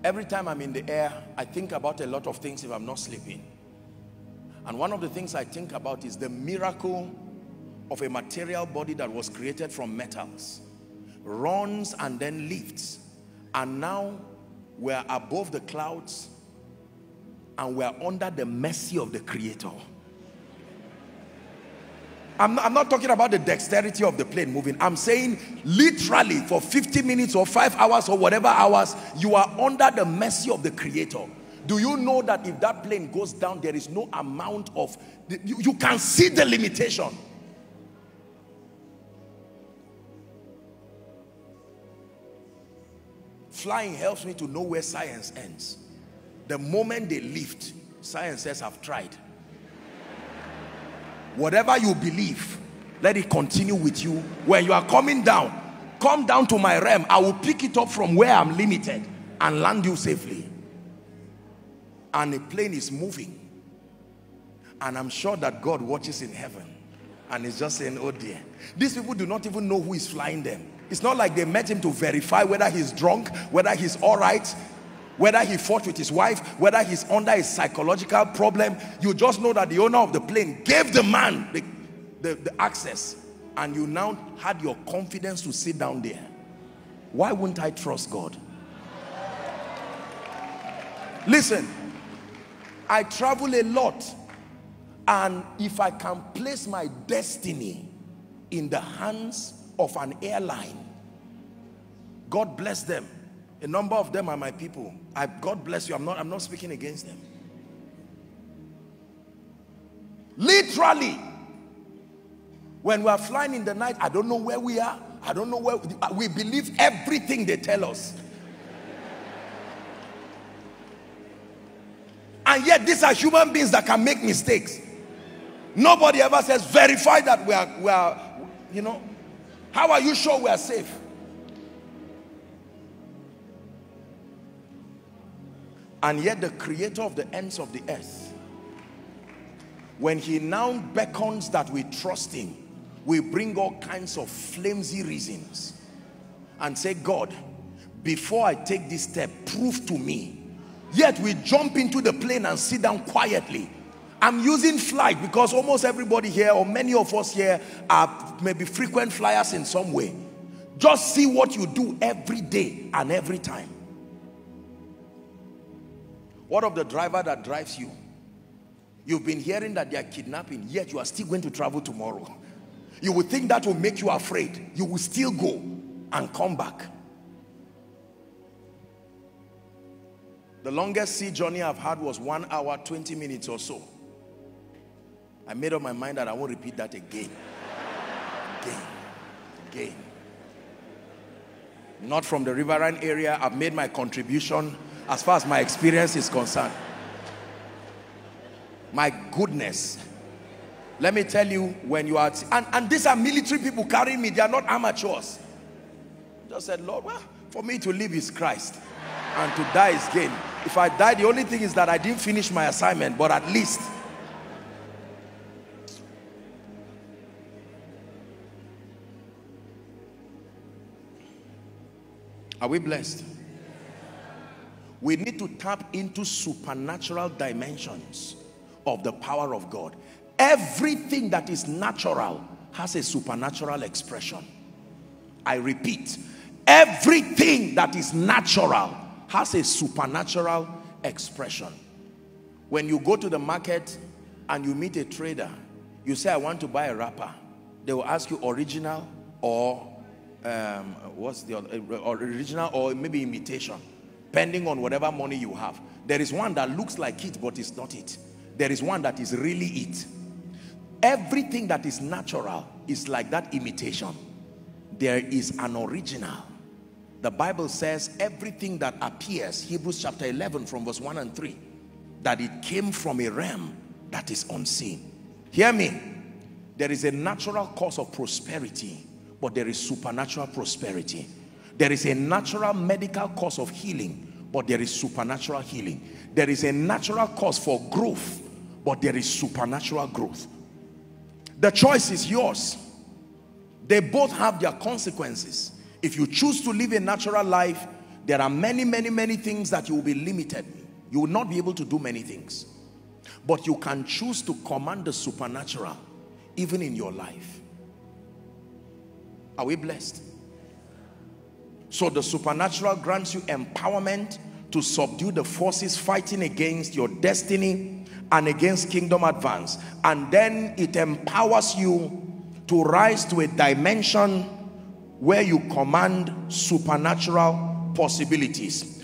Every time I'm in the air, I think about a lot of things if I'm not sleeping. And one of the things I think about is the miracle of a material body that was created from metals, runs and then lifts, and now we're above the clouds and we're under the mercy of the Creator. I'm not talking about the dexterity of the plane moving. I'm saying literally for 50 minutes or 5 hours or whatever hours, you are under the mercy of the Creator. Do you know that if that plane goes down, there is no amount of, you can see the limitation. Flying helps me to know where science ends. The moment they lift, science says, I've tried. Whatever you believe, let it continue with you. When you are coming down, come down to my realm. I will pick it up from where I'm limited and land you safely. And the plane is moving. And I'm sure that God watches in heaven and is just saying, oh dear. These people do not even know who is flying them. It's not like they met him to verify whether he's drunk, whether he's all right, whether he fought with his wife, whether he's under a psychological problem. You just know that the owner of the plane gave the man the access, and you now had your confidence to sit down there. Why wouldn't I trust God? Listen, I travel a lot, and if I can place my destiny in the hands of an airline, God bless them. A number of them are my people. God bless you. I'm not speaking against them. Literally, when we are flying in the night, I don't know where we are. I don't know where we believe everything they tell us. And yet these are human beings that can make mistakes. Nobody ever says verify that we are, you know, how are you sure we are safe? And yet the Creator of the ends of the earth, when he now beckons that we trust him, we bring all kinds of flimsy reasons and say, God, before I take this step, prove to me. Yet we jump into the plane and sit down quietly. I'm using flight because almost everybody here, or many of us here, are maybe frequent flyers in some way. Just see what you do every day and every time. What of the driver that drives you? You've been hearing that they are kidnapping, yet you are still going to travel tomorrow. You would think that will make you afraid. You will still go and come back. The longest sea journey I've had was 1 hour, 20 minutes or so. I made up my mind that I won't repeat that again. Again. Not from the riverine area. I've made my contribution as far as my experience is concerned. My goodness. Let me tell you, when you are, and these are military people carrying me, they are not amateurs. Just said, Lord, well, for me to live is Christ and to die is gain. If I die, the only thing is that I didn't finish my assignment, but at least. Are we blessed? We need to tap into supernatural dimensions of the power of God. Everything that is natural has a supernatural expression. I repeat, everything that is natural has a supernatural expression. When you go to the market and you meet a trader, you say, I want to buy a wrapper. They will ask you original or what's the other, original or maybe imitation, depending on whatever money you have. There is one that looks like it, but it's not it. There is one that is really it. Everything that is natural is like that imitation. There is an original. The Bible says everything that appears, Hebrews chapter 11 from verse 1 and 3, that it came from a realm that is unseen. Hear me. There is a natural cause of prosperity, but there is supernatural prosperity. There is a natural medical cause of healing, but there is supernatural healing. There is a natural cause for growth, but there is supernatural growth. The choice is yours. They both have their consequences. If you choose to live a natural life, There are many things that you will be limited. You will not be able to do many things. But you can choose to command the supernatural even in your life. Are we blessed? So the supernatural grants you empowerment to subdue the forces fighting against your destiny and against kingdom advance. And then it empowers you to rise to a dimension where you command supernatural possibilities.